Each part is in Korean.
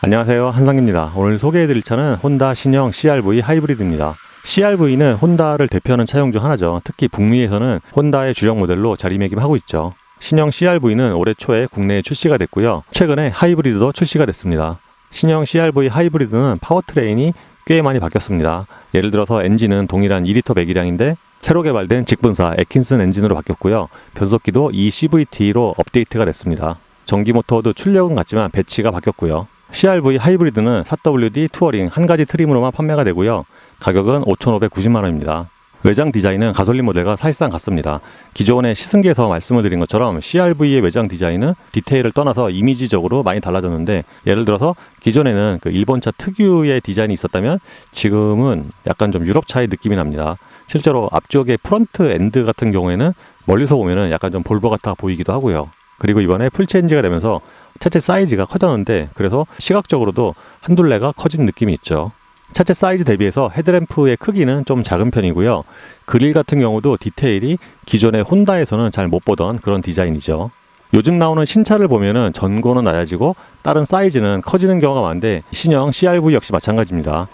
안녕하세요, 한상입니다. 오늘 소개해드릴 차는 혼다 신형 CR-V 하이브리드입니다. CR-V는 혼다를 대표하는 차종 중 하나죠. 특히 북미에서는 혼다의 주력 모델로 자리매김하고 있죠. 신형 CR-V는 올해 초에 국내에 출시가 됐고요. 최근에 하이브리드도 출시가 됐습니다. 신형 CR-V 하이브리드는 파워트레인이 꽤 많이 바뀌었습니다. 예를 들어서 엔진은 동일한 2리터 배기량인데 새로 개발된 직분사 애킨슨 엔진으로 바뀌었고요. 변속기도 eCVT로 업데이트가 됐습니다. 전기 모터도 출력은 같지만 배치가 바뀌었고요. CR-V 하이브리드는 4WD 투어링 한 가지 트림으로만 판매가 되고요. 가격은 5,590만 원입니다. 외장 디자인은 가솔린 모델과 사실상 같습니다. 기존의 시승기에서 말씀을 드린 것처럼 CR-V의 외장 디자인은 디테일을 떠나서 이미지적으로 많이 달라졌는데, 예를 들어서 기존에는 일본차 특유의 디자인이 있었다면 지금은 약간 좀 유럽차의 느낌이 납니다. 실제로 앞쪽의 프론트 엔드 같은 경우에는 멀리서 보면은 약간 좀 볼보 같아 보이기도 하고요. 그리고 이번에 풀체인지가 되면서 차체 사이즈가 커졌는데, 그래서 시각적으로도 한둘레가 커진 느낌이 있죠. 차체 사이즈 대비해서 헤드램프의 크기는 좀 작은 편이고요. 그릴 같은 경우도 디테일이 기존의 혼다에서는 잘 못 보던 그런 디자인이죠. 요즘 나오는 신차를 보면은 전고는 낮아지고 다른 사이즈는 커지는 경우가 많은데, 신형 CR-V 역시 마찬가지입니다.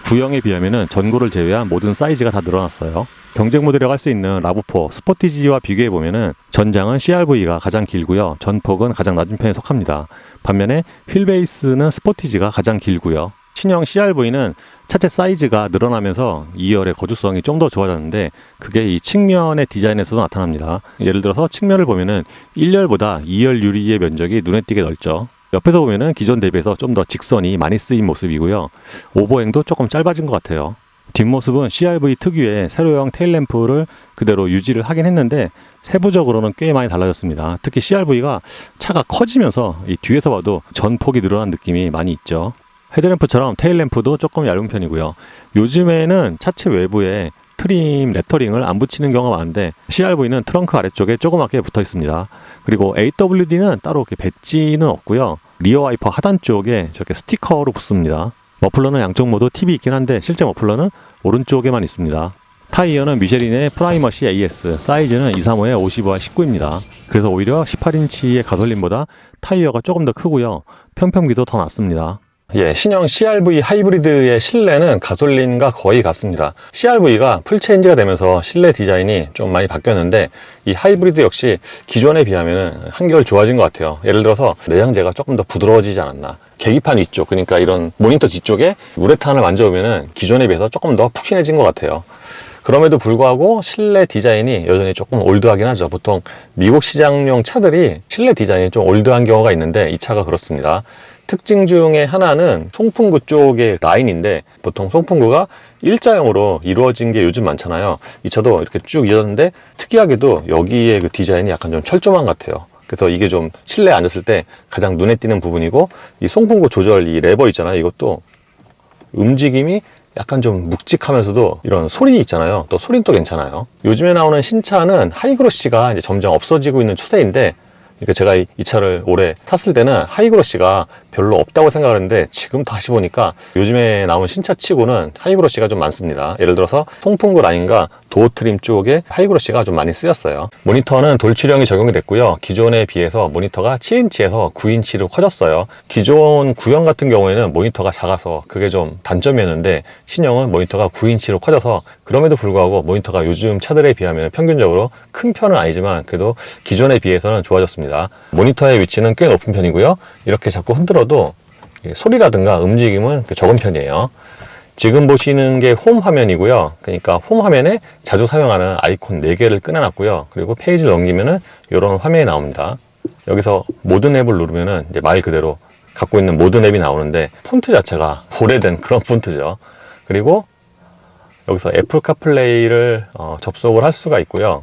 구형에 비하면은 전고를 제외한 모든 사이즈가 다 늘어났어요. 경쟁 모델이라고 할 수 있는 라브4 스포티지와 비교해 보면은 전장은 CR-V가 가장 길고요. 전폭은 가장 낮은 편에 속합니다. 반면에 휠베이스는 스포티지가 가장 길고요. 신형 CR-V는 차체 사이즈가 늘어나면서 2열의 거주성이 좀 더 좋아졌는데, 그게 이 측면의 디자인에서도 나타납니다. 예를 들어서 측면을 보면은 1열보다 2열 유리의 면적이 눈에 띄게 넓죠. 옆에서 보면은 기존 대비해서 좀 더 직선이 많이 쓰인 모습이고요. 오버행도 조금 짧아진 것 같아요. 뒷모습은 CR-V 특유의 세로형 테일램프를 그대로 유지를 하긴 했는데, 세부적으로는 꽤 많이 달라졌습니다. 특히 CR-V가 차가 커지면서 이 뒤에서 봐도 전폭이 늘어난 느낌이 많이 있죠. 헤드램프처럼 테일램프도 조금 얇은 편이고요. 요즘에는 차체 외부에 트림 레터링을 안 붙이는 경우가 많은데, CR-V는 트렁크 아래쪽에 조그맣게 붙어 있습니다. 그리고 AWD는 따로 이렇게 배지는 없고요. 리어 와이퍼 하단 쪽에 저렇게 스티커로 붙습니다. 머플러는 양쪽 모두 팁이 있긴 한데, 실제 머플러는 오른쪽에만 있습니다. 타이어는 미쉐린의 프라이머시 AS, 사이즈는 235에 55와 19입니다. 그래서 오히려 18인치의 가솔린보다 타이어가 조금 더 크고요. 평평비도 더 낮습니다. 신형 CR-V 하이브리드의 실내는 가솔린과 거의 같습니다. CR-V가 풀체인지가 되면서 실내 디자인이 좀 많이 바뀌었는데, 이 하이브리드 역시 기존에 비하면 한결 좋아진 것 같아요. 예를 들어서 내장재가 조금 더 부드러워지지 않았나. 계기판 위쪽, 그러니까 이런 모니터 뒤쪽에 우레탄을 만져보면 기존에 비해서 조금 더 푹신해진 것 같아요. 그럼에도 불구하고 실내 디자인이 여전히 조금 올드하긴 하죠. 보통 미국 시장용 차들이 실내 디자인이 좀 올드한 경우가 있는데, 이 차가 그렇습니다. 특징 중에 하나는 송풍구 쪽의 라인인데, 보통 송풍구가 일자형으로 이루어진 게 요즘 많잖아요. 이 차도 이렇게 쭉 이어졌는데, 특이하게도 여기에 그 디자인이 약간 좀 철조망 같아요. 그래서 이게 좀 실내에 앉았을 때 가장 눈에 띄는 부분이고, 이 송풍구 조절 이 레버 있잖아요. 이것도 움직임이 약간 좀 묵직하면서도 이런 소리 있잖아요. 또 소리는 또 괜찮아요. 요즘에 나오는 신차는 하이그로시가 이제 점점 없어지고 있는 추세인데, 그러니까 제가 이 차를 올해 탔을 때는 하이그로시가 별로 없다고 생각하는데, 지금 다시 보니까 요즘에 나온 신차 치고는 하이그로시가 좀 많습니다. 예를 들어서 송풍구 라인과 도어 트림 쪽에 하이그로시가 좀 많이 쓰였어요. 모니터는 돌출형이 적용이 됐고요. 기존에 비해서 모니터가 7인치에서 9인치로 커졌어요. 기존 구형 같은 경우에는 모니터가 작아서 그게 좀 단점이었는데, 신형은 모니터가 9인치로 커져서 그럼에도 불구하고 모니터가 요즘 차들에 비하면 평균적으로 큰 편은 아니지만 그래도 기존에 비해서는 좋아졌습니다. 모니터의 위치는 꽤 높은 편이고요. 이렇게 자꾸 흔들어도 소리라든가 움직임은 적은 편이에요. 지금 보시는 게 홈 화면이고요. 그러니까 홈 화면에 자주 사용하는 아이콘 4개를 꺼내놨고요. 그리고 페이지를 넘기면은 이런 화면이 나옵니다. 여기서 모든 앱을 누르면은 이제 말 그대로 갖고 있는 모든 앱이 나오는데, 폰트 자체가 오래된 그런 폰트죠. 그리고 여기서 애플 카플레이를 접속을 할 수가 있고요.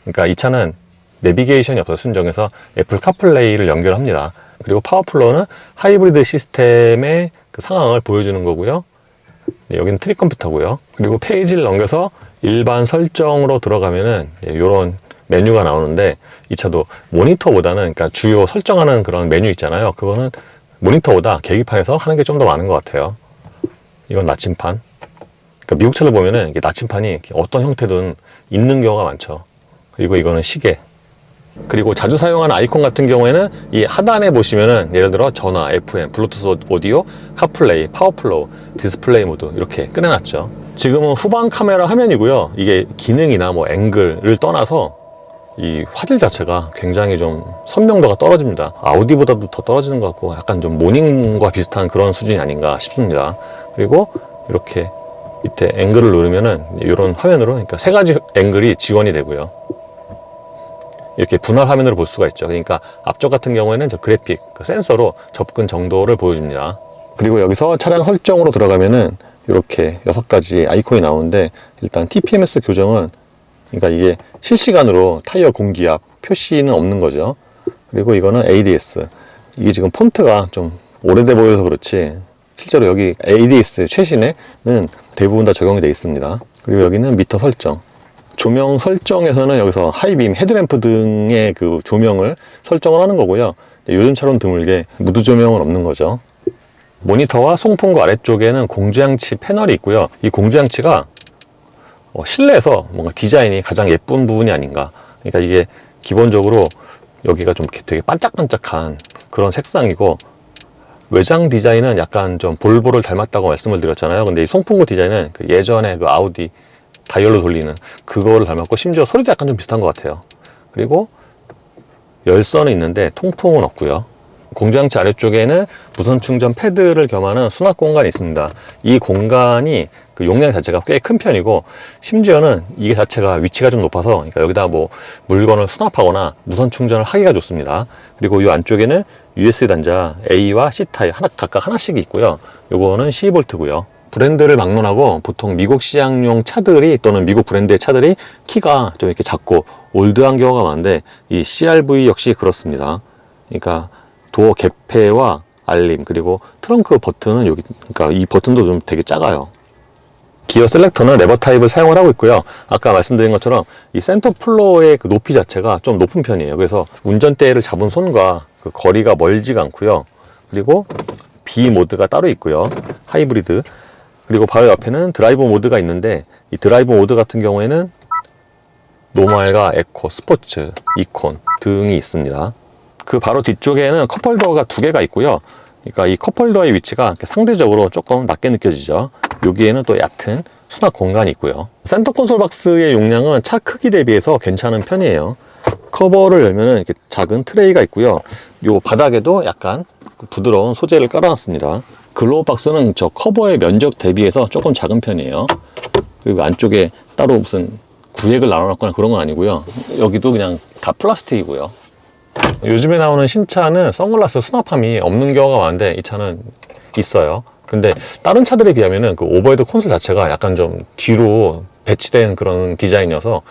그러니까 이 차는 내비게이션이 없어서 순정해서 애플 카플레이를 연결합니다. 그리고 파워플로우는 하이브리드 시스템의 그 상황을 보여주는 거고요. 여기는 트리 컴퓨터고요. 그리고 페이지를 넘겨서 일반 설정으로 들어가면은 이런 메뉴가 나오는데, 이 차도 모니터보다는, 그러니까 주요 설정하는 그런 메뉴 있잖아요. 그거는 모니터보다 계기판에서 하는 게 좀 더 많은 것 같아요. 이건 나침판. 그러니까 미국 차를 보면은 이게 나침판이 어떤 형태든 있는 경우가 많죠. 그리고 이거는 시계. 그리고 자주 사용하는 아이콘 같은 경우에는 이 하단에 보시면은 예를 들어 전화, FM, 블루투스 오디오, 카플레이, 파워플로우, 디스플레이 모드 이렇게 꺼내놨죠. 지금은 후방 카메라 화면이고요. 이게 기능이나 뭐 앵글을 떠나서 이 화질 자체가 굉장히 좀 선명도가 떨어집니다. 아우디보다도 더 떨어지는 것 같고 약간 좀 모닝과 비슷한 그런 수준이 아닌가 싶습니다. 그리고 이렇게 밑에 앵글을 누르면은 이런 화면으로, 그러니까 세 가지 앵글이 지원이 되고요. 이렇게 분할 화면으로 볼 수가 있죠. 그러니까 앞쪽 같은 경우에는 저 그래픽, 그 센서로 접근 정도를 보여줍니다. 그리고 여기서 차량 설정으로 들어가면은 이렇게 6가지 아이콘이 나오는데, 일단 TPMS 교정은, 그러니까 이게 실시간으로 타이어 공기압 표시는 없는 거죠. 그리고 이거는 ADS. 이게 지금 폰트가 좀 오래돼 보여서 그렇지 실제로 여기 ADS 최신에는 대부분 다 적용이 되어 있습니다. 그리고 여기는 미터 설정. 조명 설정에서는 여기서 하이빔, 헤드램프 등의 그 조명을 설정을 하는 거고요. 요즘처럼 드물게 무드 조명은 없는 거죠. 모니터와 송풍구 아래쪽에는 공조장치 패널이 있고요. 이 공조장치가 실내에서 뭔가 디자인이 가장 예쁜 부분이 아닌가. 그러니까 이게 기본적으로 여기가 좀 되게 반짝반짝한 그런 색상이고, 외장 디자인은 약간 좀 볼보를 닮았다고 말씀을 드렸잖아요. 근데 이 송풍구 디자인은 그 예전에 그 아우디 다이얼로 돌리는 그거를 닮았고, 심지어 소리도 약간 좀 비슷한 것 같아요. 그리고 열선은 있는데 통풍은 없고요. 공조장치 아래쪽에는 무선 충전 패드를 겸하는 수납 공간이 있습니다. 이 공간이 그 용량 자체가 꽤 큰 편이고, 심지어는 이게 자체가 위치가 좀 높아서, 그러니까 여기다 뭐 물건을 수납하거나 무선 충전을 하기가 좋습니다. 그리고 이 안쪽에는 USB 단자 A와 C 타입 각각 하나씩 있고요. 요거는 12V고요. 브랜드를 막론하고 보통 미국 시향용 차들이, 또는 미국 브랜드의 차들이 키가 좀 이렇게 작고 올드한 경우가 많은데, 이 CRV 역시 그렇습니다. 그러니까 도어 개폐와 알림, 그리고 트렁크 버튼은 여기, 그러니까 이 버튼도 좀 되게 작아요. 기어 셀렉터는 레버 타입을 사용을 하고 있고요. 아까 말씀드린 것처럼 이 센터 플로어의 그 높이 자체가 좀 높은 편이에요. 그래서 운전대를 잡은 손과 그 거리가 멀지가 않고요. 그리고 B 모드가 따로 있고요. 하이브리드. 그리고 바로 옆에는 드라이브 모드가 있는데, 이 드라이브 모드 같은 경우에는 노멀과 에코, 스포츠, 이콘 등이 있습니다. 그 바로 뒤쪽에는 컵홀더가 2개가 있고요. 그러니까 이 컵홀더의 위치가 상대적으로 조금 낮게 느껴지죠. 여기에는 또 얕은 수납 공간이 있고요. 센터 콘솔 박스의 용량은 차 크기 대비해서 괜찮은 편이에요. 커버를 열면은 이렇게 작은 트레이가 있고요. 요 바닥에도 약간 부드러운 소재를 깔아놨습니다. 글로우 박스는 저 커버의 면적 대비해서 조금 작은 편이에요. 그리고 안쪽에 따로 무슨 구획을 나눠놨거나 그런 건 아니고요. 여기도 그냥 다 플라스틱이고요. 요즘에 나오는 신차는 선글라스 수납함이 없는 경우가 많은데, 이 차는 있어요. 근데 다른 차들에 비하면은 그 오버헤드 콘솔 자체가 약간 좀 뒤로 배치된 그런 디자인이어서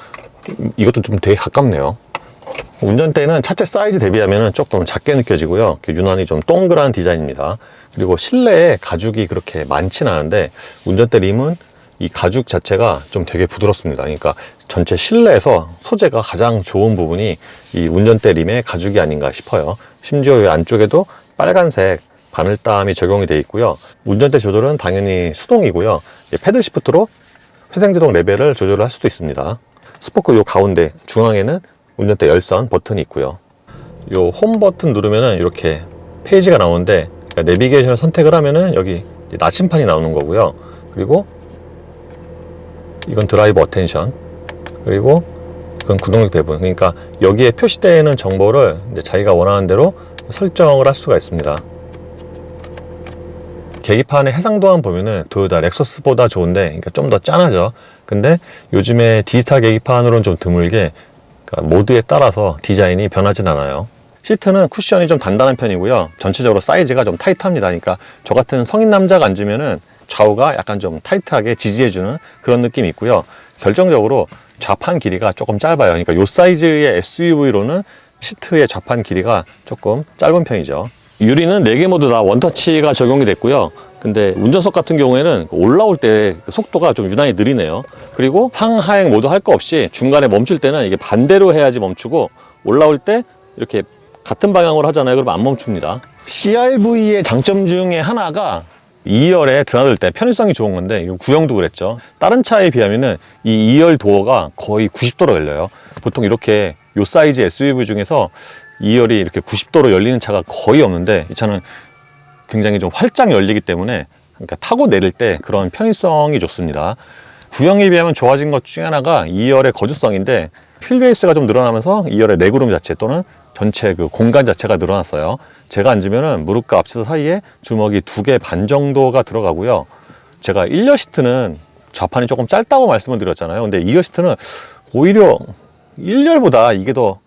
이것도 좀 되게 가깝네요. 운전대는 차체 사이즈 대비하면 조금 작게 느껴지고요. 유난히 좀 동그란 디자인입니다. 그리고 실내에 가죽이 그렇게 많진 않은데, 운전대 림은 이 가죽 자체가 좀 되게 부드럽습니다. 그러니까 전체 실내에서 소재가 가장 좋은 부분이 이 운전대 림의 가죽이 아닌가 싶어요. 심지어 이 안쪽에도 빨간색 바늘땀이 적용이 되어 있고요. 운전대 조절은 당연히 수동이고요. 패들 시프트로 회생제동 레벨을 조절을 할 수도 있습니다. 스포크 요 가운데 중앙에는 운전대 열선 버튼이 있고요. 요 홈 버튼 누르면은 이렇게 페이지가 나오는데, 그러니까 내비게이션을 선택을 하면은 여기 나침판이 나오는 거고요. 그리고 이건 드라이버 어텐션, 그리고 그건 구동력 배분. 그러니까 여기에 표시되어 있는 정보를 이제 자기가 원하는 대로 설정을 할 수가 있습니다. 계기판의 해상도만 보면은 토요타 렉서스보다 좋은데, 그러니까 좀 더 짠하죠. 근데 요즘에 디지털 계기판으로는 좀 드물게, 그러니까 모드에 따라서 디자인이 변하진 않아요. 시트는 쿠션이 좀 단단한 편이고요. 전체적으로 사이즈가 좀 타이트합니다. 그러니까 저 같은 성인 남자가 앉으면은 좌우가 약간 좀 타이트하게 지지해주는 그런 느낌이 있고요. 결정적으로 좌판 길이가 조금 짧아요. 그러니까 이 사이즈의 SUV로는 시트의 좌판 길이가 조금 짧은 편이죠. 유리는 4개 모두 다 원터치가 적용이 됐고요. 근데 운전석 같은 경우에는 올라올 때 속도가 좀 유난히 느리네요. 그리고 상하행 모두 할 거 없이 중간에 멈출 때는 이게 반대로 해야지 멈추고, 올라올 때 이렇게 같은 방향으로 하잖아요. 그러면 안 멈춥니다. CRV의 장점 중에 하나가 2열에 드나들 때 편의성이 좋은 건데, 이거 구형도 그랬죠. 다른 차에 비하면은 이 2열 도어가 거의 90도로 열려요. 보통 이렇게 요 사이즈 SUV 중에서 2열이 이렇게 90도로 열리는 차가 거의 없는데 이 차는 굉장히 좀 활짝 열리기 때문에 그러니까 타고 내릴 때 그런 편의성이 좋습니다. 구형에 비하면 좋아진 것 중에 하나가 2열의 거주성인데 휠베이스가 좀 늘어나면서 2열의 레그룸 자체 또는 전체 그 공간 자체가 늘어났어요. 제가 앉으면은 무릎과 앞치마 사이에 주먹이 2개 반 정도가 들어가고요. 제가 1열 시트는 좌판이 조금 짧다고 말씀을 드렸잖아요. 근데 2열 시트는 오히려 1열보다 이게 더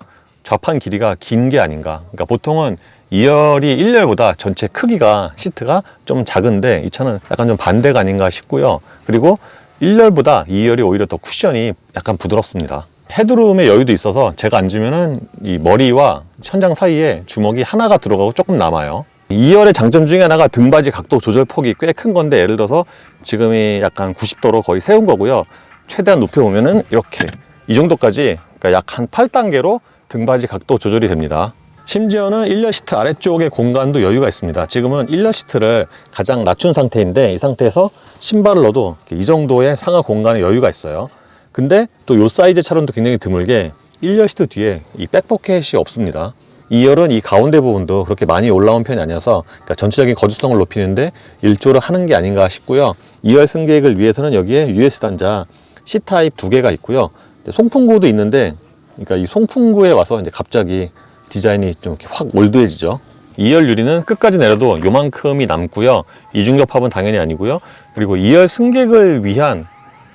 좌판 길이가 긴 게 아닌가. 그러니까 보통은 2열이 1열보다 전체 크기가 시트가 좀 작은데 이 차는 약간 좀 반대가 아닌가 싶고요. 그리고 1열보다 2열이 오히려 더 쿠션이 약간 부드럽습니다. 헤드룸의 여유도 있어서 제가 앉으면은 이 머리와 천장 사이에 주먹이 하나가 들어가고 조금 남아요. 2열의 장점 중에 하나가 등받이 각도 조절 폭이 꽤 큰 건데 예를 들어서 지금이 약간 90도로 거의 세운 거고요. 최대한 높여보면은 이렇게 이 정도까지 그러니까 약 한 8단계로 등받이 각도 조절이 됩니다. 심지어는 1열 시트 아래쪽의 공간도 여유가 있습니다. 지금은 1열 시트를 가장 낮춘 상태인데 이 상태에서 신발을 넣어도 이 정도의 상하 공간에 여유가 있어요. 근데 또 이 사이즈 차량도 굉장히 드물게 1열 시트 뒤에 이 백포켓이 없습니다. 2열은 이 가운데 부분도 그렇게 많이 올라온 편이 아니어서 그러니까 전체적인 거주성을 높이는데 일조를 하는 게 아닌가 싶고요. 2열 승객을 위해서는 여기에 US 단자 C타입 2개가 있고요. 송풍구도 있는데 그러니까 이 송풍구에 와서 이제 갑자기 디자인이 좀 이렇게 확 올드해지죠. 2열 유리는 끝까지 내려도 요만큼이 남고요. 이중접합은 당연히 아니고요. 그리고 2열 승객을 위한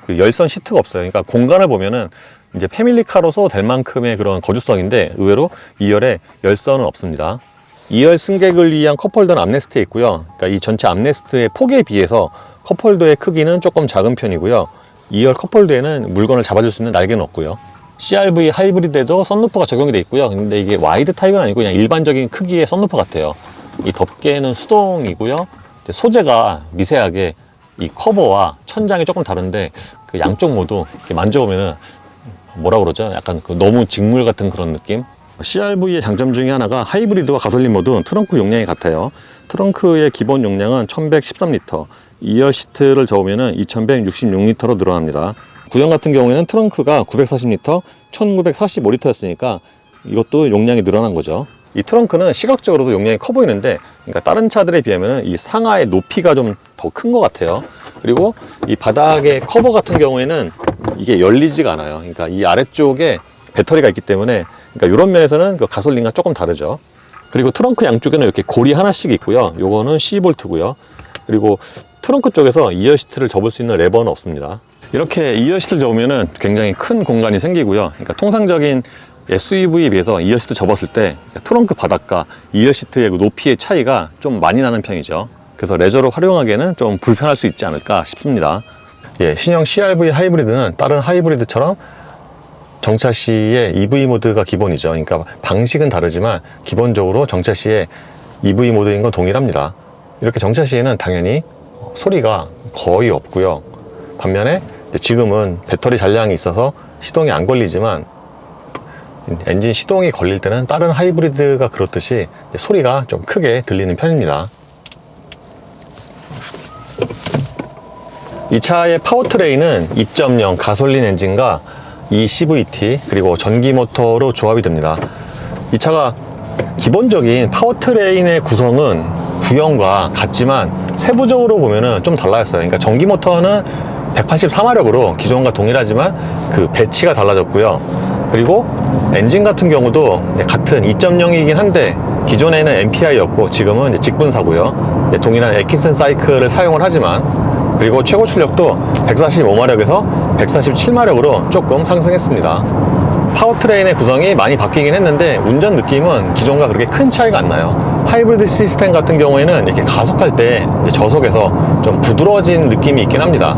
그 열선 시트가 없어요. 그러니까 공간을 보면은 이제 패밀리카로서 될 만큼의 그런 거주성인데 의외로 2열에 열선은 없습니다. 2열 승객을 위한 컵홀더는 암레스트에 있고요. 그러니까 이 전체 암레스트의 폭에 비해서 컵홀더의 크기는 조금 작은 편이고요. 2열 컵홀더에는 물건을 잡아줄 수 있는 날개는 없고요. CR-V 하이브리드에도 썬루프가 적용이 되어 있고요. 근데 이게 와이드 타입은 아니고 그냥 일반적인 크기의 썬루프 같아요. 이 덮개는 수동이고요. 소재가 미세하게 이 커버와 천장이 조금 다른데 그 양쪽 모두 이렇게 만져보면은 뭐라 그러죠? 약간 그 너무 직물 같은 그런 느낌? CR-V의 장점 중에 하나가 하이브리드와 가솔린 모두 트렁크 용량이 같아요. 트렁크의 기본 용량은 1113리터, 2열 시트를 저으면은 2166리터로 늘어납니다. 구형 같은 경우에는 트렁크가 940리터, 1945리터였으니까 이것도 용량이 늘어난 거죠. 이 트렁크는 시각적으로도 용량이 커 보이는데 그러니까 다른 차들에 비하면 이 상하의 높이가 좀 더 큰 것 같아요. 그리고 이 바닥의 커버 같은 경우에는 이게 열리지가 않아요. 그러니까 이 아래쪽에 배터리가 있기 때문에 그러니까 이런 면에서는 그 가솔린과 조금 다르죠. 그리고 트렁크 양쪽에는 이렇게 골이 하나씩 있고요. 요거는 12V고요. 그리고 트렁크 쪽에서 2열 시트를 접을 수 있는 레버는 없습니다. 이렇게 2열 시트를 접으면은 굉장히 큰 공간이 생기고요. 그러니까 통상적인 SUV에 비해서 2열 시트 접었을 때 트렁크 바닥과 2열 시트의 그 높이의 차이가 좀 많이 나는 편이죠. 그래서 레저로 활용하기에는 좀 불편할 수 있지 않을까 싶습니다. 예, 신형 CR-V 하이브리드는 다른 하이브리드처럼 정차 시에 EV 모드가 기본이죠. 그러니까 방식은 다르지만 기본적으로 정차 시에 EV 모드인 건 동일합니다. 이렇게 정차 시에는 당연히 소리가 거의 없고요. 반면에 지금은 배터리 잔량이 있어서 시동이 안 걸리지만 엔진 시동이 걸릴 때는 다른 하이브리드가 그렇듯이 소리가 좀 크게 들리는 편입니다. 이 차의 파워트레인은 2.0 가솔린 엔진과 eCVT 그리고 전기 모터로 조합이 됩니다. 이 차가 기본적인 파워트레인의 구성은 구형과 같지만 세부적으로 보면은 좀 달라졌어요. 그러니까 전기 모터는 184마력으로 기존과 동일하지만 그 배치가 달라졌고요. 그리고 엔진 같은 경우도 같은 2.0이긴 한데 기존에는 MPI였고 지금은 직분사고요. 동일한 애킨슨 사이클을 사용을 하지만 그리고 최고 출력도 145마력에서 147마력으로 조금 상승했습니다. 파워트레인의 구성이 많이 바뀌긴 했는데 운전 느낌은 기존과 그렇게 큰 차이가 안 나요. 하이브리드 시스템 같은 경우에는 이렇게 가속할 때 저속에서 좀 부드러워진 느낌이 있긴 합니다.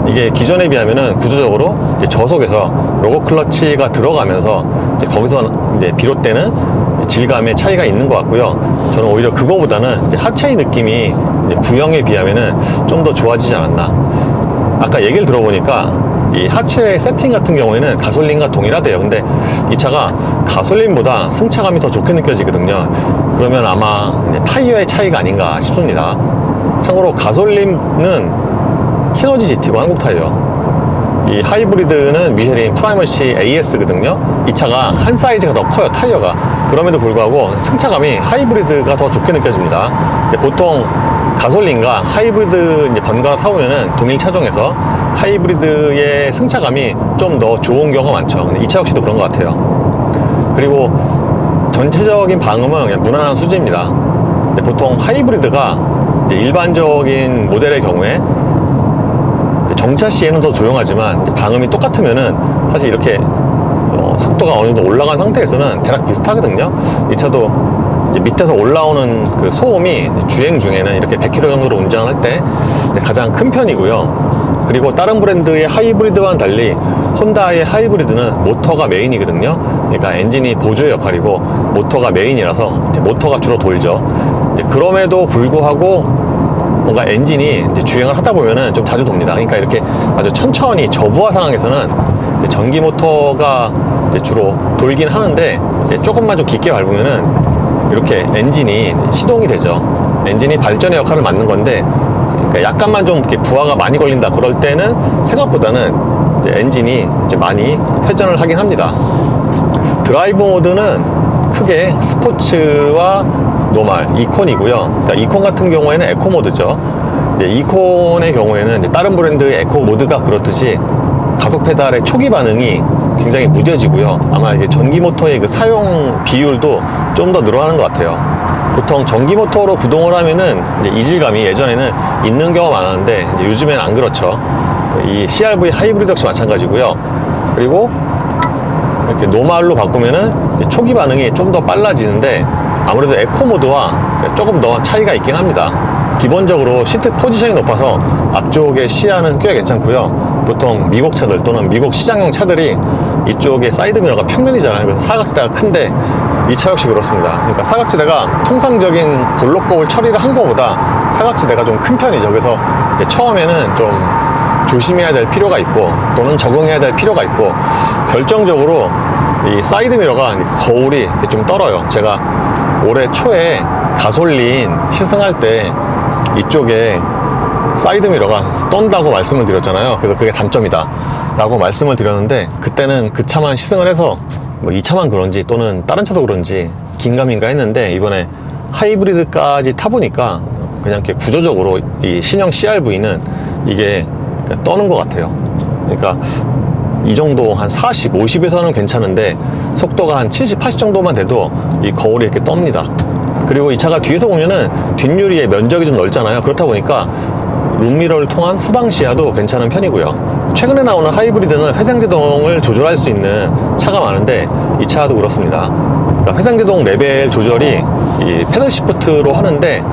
이게 기존에 비하면은 구조적으로 이제 저속에서 로고 클러치가 들어가면서 이제 거기서 이제 비롯되는 질감의 차이가 있는 것 같고요. 저는 오히려 그거보다는 이제 하체의 느낌이 이제 구형에 비하면은 좀 더 좋아지지 않았나. 아까 얘기를 들어보니까 이 하체 세팅 같은 경우에는 가솔린과 동일하대요. 근데 이 차가 가솔린보다 승차감이 더 좋게 느껴지거든요. 그러면 아마 타이어의 차이가 아닌가 싶습니다. 참고로 가솔린은 키노지 GT고 한국 타이어. 이 하이브리드는 미쉐린 프라이머시 AS거든요. 이 차가 한 사이즈가 더 커요, 타이어가. 그럼에도 불구하고 승차감이 하이브리드가 더 좋게 느껴집니다. 보통 가솔린과 하이브리드 이제 번갈아 타보면은 동일 차종에서 하이브리드의 승차감이 좀 더 좋은 경우가 많죠. 근데 이 차 역시도 그런 것 같아요. 그리고 전체적인 방음은 그냥 무난한 수준입니다. 근데 보통 하이브리드가 이제 일반적인 모델의 경우에 정차 시에는 더 조용하지만 방음이 똑같으면은 사실 이렇게 속도가 어느 정도 올라간 상태에서는 대략 비슷하거든요. 이 차도 이제 밑에서 올라오는 그 소음이 주행 중에는 이렇게 100km 정도로 운전할 때 가장 큰 편이고요. 그리고 다른 브랜드의 하이브리드와는 달리 혼다의 하이브리드는 모터가 메인이거든요. 그러니까 엔진이 보조의 역할이고 모터가 메인이라서 이제 모터가 주로 돌죠. 그럼에도 불구하고 뭔가 엔진이 이제 주행을 하다 보면은 좀 자주 돕니다. 그러니까 이렇게 아주 천천히 저부하 상황에서는 이제 전기 모터가 이제 주로 돌긴 하는데 이제 조금만 좀 깊게 밟으면은 이렇게 엔진이 시동이 되죠. 엔진이 발전의 역할을 맡는 건데, 그러니까 약간만 좀 이렇게 부하가 많이 걸린다 그럴 때는 생각보다는 이제 엔진이 이제 많이 회전을 하긴 합니다. 드라이브 모드는 크게 스포츠와 노멀, 이콘이고요. 그러니까 이콘 같은 경우에는 에코 모드죠. 이콘의 경우에는 이제 다른 브랜드의 에코 모드가 그렇듯이 가속 페달의 초기 반응이 굉장히 무뎌지고요. 아마 이게 전기 모터의 그 사용 비율도 좀 더 늘어나는 것 같아요. 보통 전기 모터로 구동을 하면은 이제 이질감이 예전에는 있는 경우가 많았는데 이제 요즘에는 안 그렇죠. 이 CR-V 하이브리드 역시 마찬가지고요. 그리고 이렇게 노멀로 바꾸면은 초기 반응이 좀 더 빨라지는데 아무래도 에코 모드와 조금 더 차이가 있긴 합니다. 기본적으로 시트 포지션이 높아서 앞쪽의 시야는 꽤 괜찮고요. 보통 미국 차들 또는 미국 시장용 차들이 이쪽에 사이드 미러가 평면이잖아요. 그래서 사각지대가 큰데 이 차 역시 그렇습니다. 그러니까 사각지대가 통상적인 볼록거울 처리를 한 것보다 사각지대가 좀 큰 편이죠. 그래서 이제 처음에는 좀 조심해야 될 필요가 있고 또는 적응해야 될 필요가 있고, 결정적으로 이 사이드 미러가 거울이 좀 떨어요. 제가 올해 초에 가솔린 시승할 때 이쪽에 사이드 미러가 떤다고 말씀을 드렸잖아요. 그래서 그게 단점이다 라고 말씀을 드렸는데, 그때는 그 차만 시승을 해서 뭐 이 차만 그런지 또는 다른 차도 그런지 긴가민가 했는데, 이번에 하이브리드까지 타보니까 그냥 이렇게 구조적으로 이 신형 CR-V는 이게 떠는 것 같아요. 그러니까 이 정도 한 40, 50에서는 괜찮은데 속도가 한 70, 80 정도만 돼도 이 거울이 이렇게 떱니다. 그리고 이 차가 뒤에서 보면은 뒷유리의 면적이 좀 넓잖아요. 그렇다 보니까 룸미러를 통한 후방 시야도 괜찮은 편이고요. 최근에 나오는 하이브리드는 회생제동을 조절할 수 있는 차가 많은데 이 차도 그렇습니다. 그러니까 회생제동 레벨 조절이 이 패들 시프트로 하는데,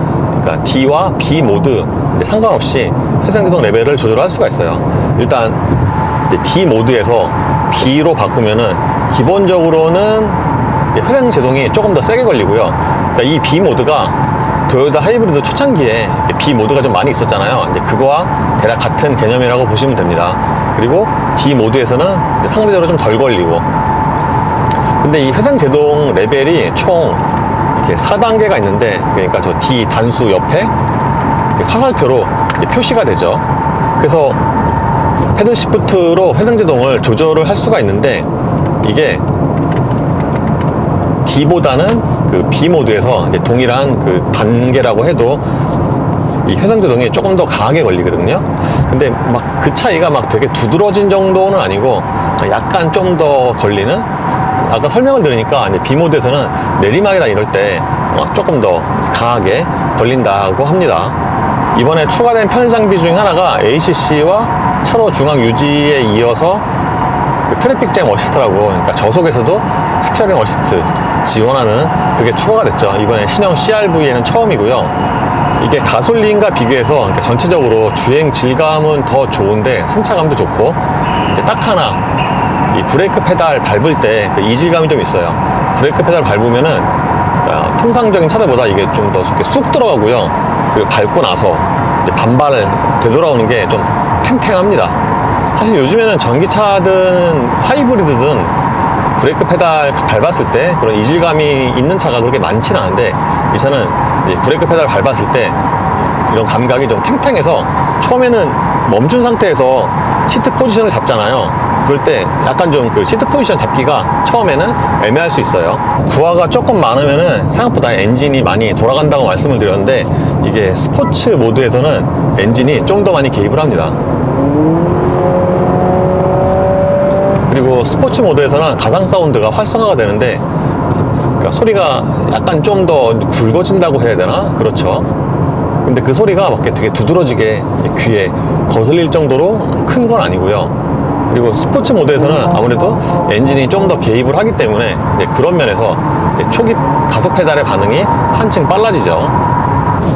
그러니까 D와 B 모드 상관없이 회생제동 레벨을 조절할 수가 있어요. 일단 D 모드에서 B로 바꾸면은 기본적으로는 회생제동이 조금 더 세게 걸리고요. 그러니까 이 B 모드가 토요타 하이브리드 초창기에 B 모드가 좀 많이 있었잖아요. 이제 그거와 대략 같은 개념이라고 보시면 됩니다. 그리고 D 모드에서는 상대적으로 좀 덜 걸리고. 근데 이 회생제동 레벨이 총 이렇게 4단계가 있는데, 그러니까 저 D 단수 옆에 화살표로 표시가 되죠. 그래서 패들 시프트로 회생제동을 조절을 할 수가 있는데, 이게 D보다는 그 B 모드에서 이제 동일한 그 단계라고 해도 이 회생제동이 조금 더 강하게 걸리거든요. 근데 막 그 차이가 막 되게 두드러진 정도는 아니고 약간 좀 더 걸리는? 아까 설명을 들으니까 이제 B 모드에서는 내리막이나 이럴 때 조금 더 강하게 걸린다고 합니다. 이번에 추가된 편의 장비 중 하나가 ACC와 차로 중앙 유지에 이어서 그 트래픽 잼 어시스트라고, 그러니까 저속에서도 스티어링 어시스트 지원하는 그게 추가가 됐죠. 이번에 신형 CR-V에는 처음이고요. 이게 가솔린과 비교해서 그러니까 전체적으로 주행 질감은 더 좋은데 승차감도 좋고, 이제 딱 하나 이 브레이크 페달 밟을 때 그 이질감이 좀 있어요. 브레이크 페달 밟으면은 통상적인 차들보다 이게 좀 더 이렇게 쑥 들어가고요. 그리고 밟고 나서 이제 반발 되돌아오는 게 좀 탱탱합니다. 사실 요즘에는 전기차든 하이브리드든 브레이크 페달 밟았을 때 그런 이질감이 있는 차가 그렇게 많지는 않은데, 이 차는 이제 브레이크 페달 밟았을 때 이런 감각이 좀 탱탱해서 처음에는 멈춘 상태에서 시트 포지션을 잡잖아요. 그럴 때 약간 좀 그 시트 포지션 잡기가 처음에는 애매할 수 있어요. 부하가 조금 많으면은 생각보다 엔진이 많이 돌아간다고 말씀을 드렸는데, 이게 스포츠 모드에서는 엔진이 좀 더 많이 개입을 합니다. 그리고 스포츠 모드에서는 가상 사운드가 활성화가 되는데, 그러니까 소리가 약간 좀 더 굵어진다고 해야 되나? 그렇죠. 근데 그 소리가 막 되게 두드러지게 귀에 거슬릴 정도로 큰 건 아니고요. 그리고 스포츠 모드에서는 아무래도 엔진이 좀 더 개입을 하기 때문에 그런 면에서 초기 가속 페달의 반응이 한층 빨라지죠.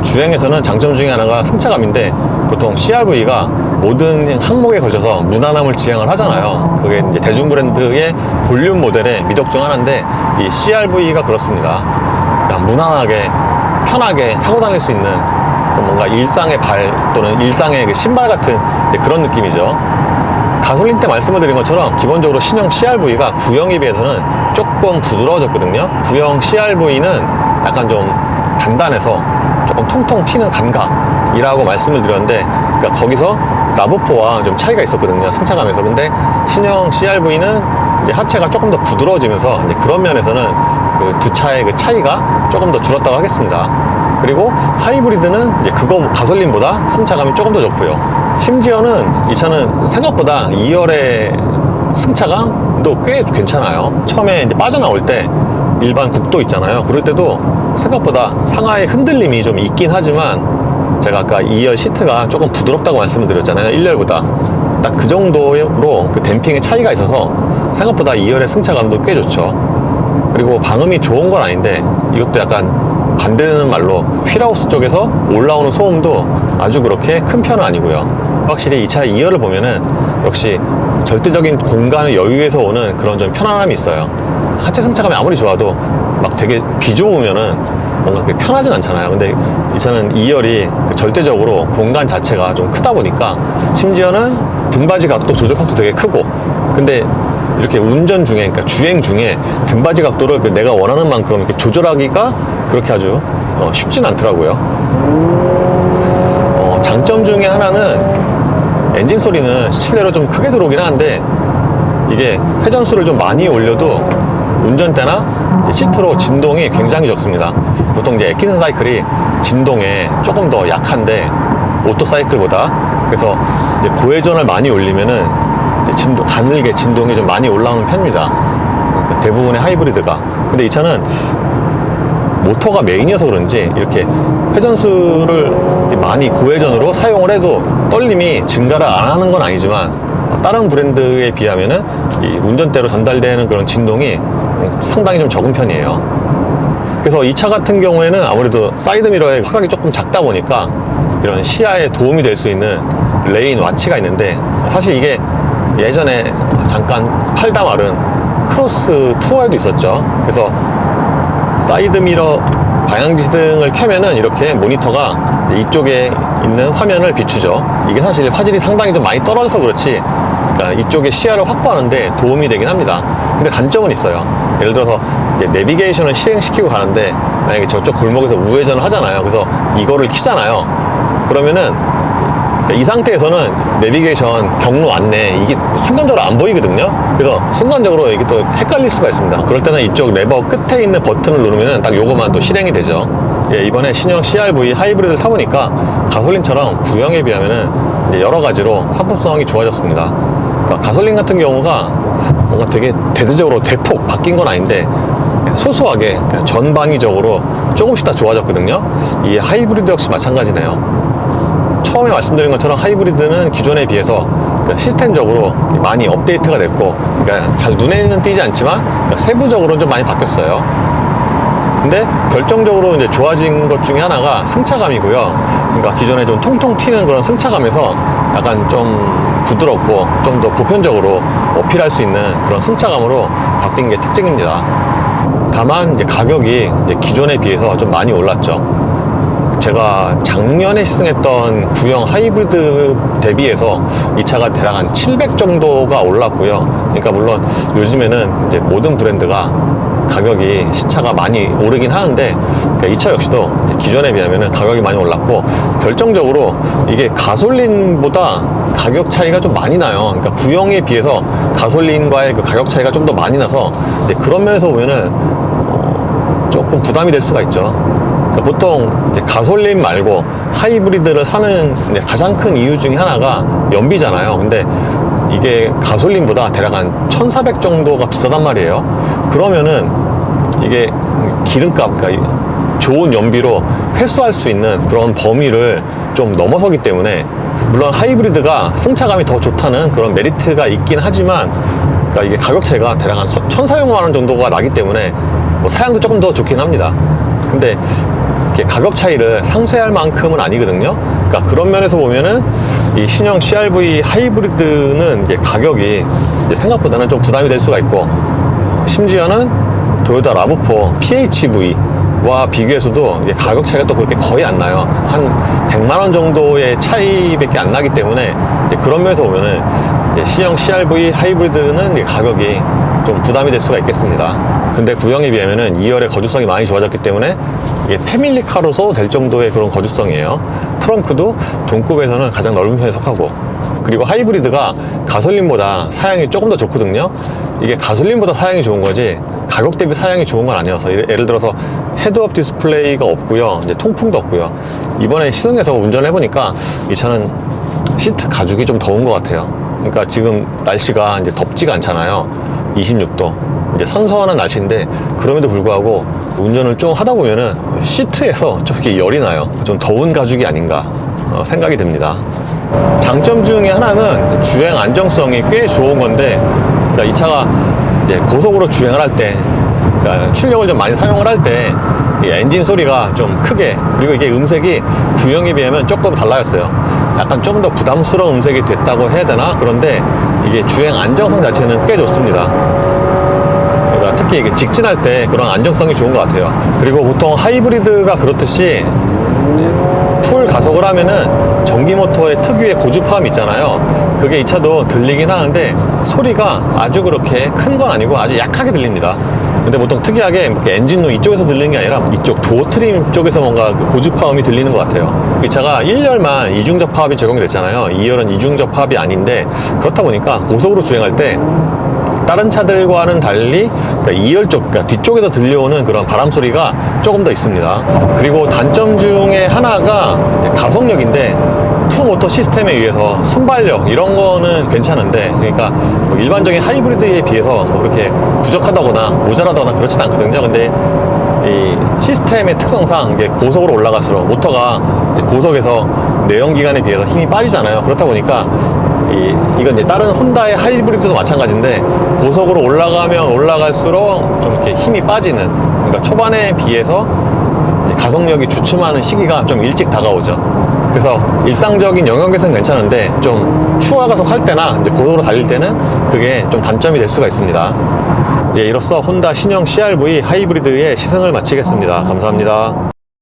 주행에서는 장점 중에 하나가 승차감인데, 보통 CR-V가 모든 항목에 걸쳐서 무난함을 지향을 하잖아요. 그게 이제 대중 브랜드의 볼륨 모델의 미덕 중 하나인데, 이 CR-V가 그렇습니다. 그냥 무난하게 편하게 타고 다닐 수 있는 뭔가 일상의 발 또는 일상의 그 신발 같은 그런 느낌이죠. 가솔린 때 말씀을 드린 것처럼 기본적으로 신형 CR-V가 구형에 비해서는 조금 부드러워졌거든요. 구형 CR-V는 약간 좀 단단해서 조금 통통 튀는 감각이라고 말씀을 드렸는데, 그러니까 거기서 라브4와 좀 차이가 있었거든요, 승차감에서. 근데 신형 CR-V는 이제 하체가 조금 더 부드러워지면서 이제 그런 면에서는 그 두 차의 그 차이가 조금 더 줄었다고 하겠습니다. 그리고 하이브리드는 이제 그거 가솔린보다 승차감이 조금 더 좋고요. 심지어는 이 차는 생각보다 2열의 승차감도 꽤 괜찮아요. 처음에 이제 빠져나올 때 일반 국도 있잖아요. 그럴 때도 생각보다 상하의 흔들림이 좀 있긴 하지만, 제가 아까 2열 시트가 조금 부드럽다고 말씀을 드렸잖아요, 1열보다. 딱 그 정도로 그 댐핑의 차이가 있어서 생각보다 2열의 승차감도 꽤 좋죠. 그리고 방음이 좋은 건 아닌데, 이것도 약간 반대되는 말로 휠하우스 쪽에서 올라오는 소음도 아주 그렇게 큰 편은 아니고요. 확실히 이 차의 2열을 보면은 역시 절대적인 공간의 여유에서 오는 그런 좀 편안함이 있어요. 하체 승차감이 아무리 좋아도 막 되게 비좁으면은 뭔가 편하진 않잖아요. 근데 이 차는 2열이 절대적으로 공간 자체가 좀 크다 보니까, 심지어는 등받이 각도 조절폭도 되게 크고, 근데 이렇게 운전 중에, 그러니까 주행 중에 등받이 각도를 내가 원하는 만큼 이렇게 조절하기가 그렇게 아주 쉽진 않더라고요. 장점 중에 하나는 엔진 소리는 실내로 좀 크게 들어오긴 하는데, 이게 회전수를 좀 많이 올려도 운전대나 시트로 진동이 굉장히 적습니다. 보통 이제 에키슨 사이클이 진동에 조금 더 약한데, 오토 사이클보다. 그래서 이제 고회전을 많이 올리면은 가늘게 진동이 좀 많이 올라오는 편입니다, 대부분의 하이브리드가. 근데 이 차는 모터가 메인이어서 그런지 이렇게 회전수를 많이 고회전으로 사용을 해도 떨림이 증가를 안 하는 건 아니지만, 다른 브랜드에 비하면은 이 운전대로 전달되는 그런 진동이 상당히 좀 적은 편이에요. 그래서 이 차 같은 경우에는 아무래도 사이드미러의 화각이 조금 작다 보니까 이런 시야에 도움이 될 수 있는 레인 와치가 있는데, 사실 이게 예전에 잠깐 팔다 말은 크로스 투어에도 있었죠. 그래서 사이드미러 방향지등을 켜면은 이렇게 모니터가 이쪽에 있는 화면을 비추죠. 이게 사실 화질이 상당히 좀 많이 떨어져서 그렇지, 그러니까 이쪽에 시야를 확보하는데 도움이 되긴 합니다. 근데 단점은 있어요. 예를 들어서 이제 내비게이션을 실행시키고 가는데, 만약에 저쪽 골목에서 우회전을 하잖아요. 그래서 이거를 키잖아요. 그러면은 이 상태에서는 내비게이션 경로 안내 이게 순간적으로 안 보이거든요. 그래서 순간적으로 이게 또 헷갈릴 수가 있습니다. 그럴 때는 이쪽 레버 끝에 있는 버튼을 누르면은 딱 요거만 또 실행이 되죠. 예, 이번에 신형 CR-V 하이브리드를 타보니까 가솔린처럼 구형에 비하면은 이제 여러 가지로 상품성이 좋아졌습니다. 그러니까 가솔린 같은 경우가 뭔가 되게 대대적으로 대폭 바뀐 건 아닌데, 소소하게 그러니까 전방위적으로 조금씩 다 좋아졌거든요. 이 하이브리드 역시 마찬가지네요. 처음에 말씀드린 것처럼 하이브리드는 기존에 비해서 시스템적으로 많이 업데이트가 됐고, 그러니까 잘 눈에는 띄지 않지만 그러니까 세부적으로는 좀 많이 바뀌었어요. 근데 결정적으로 이제 좋아진 것 중에 하나가 승차감이고요. 그러니까 기존에 좀 통통 튀는 그런 승차감에서 약간 좀 부드럽고 좀 더 보편적으로 어필할 수 있는 그런 승차감으로 바뀐 게 특징입니다. 다만 이제 가격이 이제 기존에 비해서 좀 많이 올랐죠. 제가 작년에 시승했던 구형 하이브리드 대비해서 이 차가 대략 한 700 정도가 올랐고요. 그러니까 물론 요즘에는 이제 모든 브랜드가 가격이 신차가 많이 오르긴 하는데, 그러니까 이 차 역시도 기존에 비하면 가격이 많이 올랐고, 결정적으로 이게 가솔린보다 가격 차이가 좀 많이 나요. 그러니까 구형에 비해서 가솔린과의 그 가격 차이가 좀 더 많이 나서 이제 그런 면에서 보면은 조금 부담이 될 수가 있죠. 그러니까 보통 이제 가솔린 말고 하이브리드를 사는 이제 가장 큰 이유 중에 하나가 연비잖아요. 근데 이게 가솔린보다 대략 한 1,400 정도가 비싸단 말이에요. 그러면은 이게 기름값, 그러니까 좋은 연비로 회수할 수 있는 그런 범위를 좀 넘어서기 때문에, 물론 하이브리드가 승차감이 더 좋다는 그런 메리트가 있긴 하지만, 그러니까 이게 가격 차이가 대략 한 1,400만 원 정도가 나기 때문에 뭐 사양도 조금 더 좋긴 합니다. 근데 이렇게 가격 차이를 상쇄할 만큼은 아니거든요. 그러니까 그런 면에서 보면은 이 신형 CR-V 하이브리드는 이제 가격이 이제 생각보다는 좀 부담이 될 수가 있고, 심지어는 토요타 RAV4 PHEV와 비교해서도 이게 가격 차이가 또 그렇게 거의 안 나요. 한 100만 원 정도의 차이밖에 안 나기 때문에 이제 그런 면에서 보면은 이제 C형 CR-V 하이브리드는 이제 가격이 좀 부담이 될 수가 있겠습니다. 근데 구형에 비하면은 2열의 거주성이 많이 좋아졌기 때문에 이게 패밀리카로 써도 될 정도의 그런 거주성이에요. 트렁크도 동급에서는 가장 넓은 편에 속하고, 그리고 하이브리드가 가솔린보다 사양이 조금 더 좋거든요. 이게 가솔린보다 사양이 좋은 거지 가격 대비 사양이 좋은 건 아니어서, 예를 들어서 헤드업 디스플레이가 없고요, 이제 통풍도 없고요. 이번에 시승해서 운전을 해보니까 이 차는 시트 가죽이 좀 더운 것 같아요. 그러니까 지금 날씨가 이제 덥지가 않잖아요. 26도. 이제 선선한 날씨인데 그럼에도 불구하고 운전을 좀 하다 보면은 시트에서 좀 이렇게 열이 나요. 좀 더운 가죽이 아닌가 생각이 듭니다. 장점 중에 하나는 주행 안정성이 꽤 좋은 건데, 그러니까 이 차가 이제 고속으로 주행을 할 때, 그러니까 출력을 좀 많이 사용을 할 때 엔진 소리가 좀 크게, 그리고 이게 음색이 구형에 비하면 조금 달라졌어요. 약간 좀 더 부담스러운 음색이 됐다고 해야 되나? 그런데 이게 주행 안정성 자체는 꽤 좋습니다. 그러니까 특히 이게 직진할 때 그런 안정성이 좋은 것 같아요. 그리고 보통 하이브리드가 그렇듯이 풀 가속을 하면은 전기 모터의 특유의 고주파음이 있잖아요. 그게 이 차도 들리긴 하는데 소리가 아주 그렇게 큰 건 아니고 아주 약하게 들립니다. 근데 보통 특이하게 이렇게 엔진룸 이쪽에서 들리는 게 아니라 이쪽 도어 트림 쪽에서 뭔가 그 고주파음이 들리는 것 같아요. 이 차가 1열만 이중접 파압이 적용이 됐잖아요. 2열은 이중접 파압이 아닌데, 그렇다 보니까 고속으로 주행할 때 다른 차들과는 달리 2열 쪽, 그러니까 뒤쪽에서 들려오는 그런 바람 소리가 조금 더 있습니다. 그리고 단점 중에 하나가 가속력인데, 투모터 시스템에 의해서 순발력 이런 거는 괜찮은데, 그러니까 뭐 일반적인 하이브리드에 비해서 뭐 그렇게 부족하다거나 모자라다거나 그렇진 않거든요. 근데 이 시스템의 특성상 이게 고속으로 올라갈수록 모터가 이제 고속에서 내연기관에 비해서 힘이 빠지잖아요. 그렇다 보니까 이건 이제 다른 혼다의 하이브리드도 마찬가지인데, 고속으로 올라가면 올라갈수록 좀 이렇게 힘이 빠지는, 그러니까 초반에 비해서 가속력이 주춤하는 시기가 좀 일찍 다가오죠. 그래서 일상적인 영역에서는 괜찮은데 좀 추월 가속할 때나 이제 고속으로 달릴 때는 그게 좀 단점이 될 수가 있습니다. 예, 이로써 혼다 신형 CR-V 하이브리드의 시승을 마치겠습니다. 감사합니다.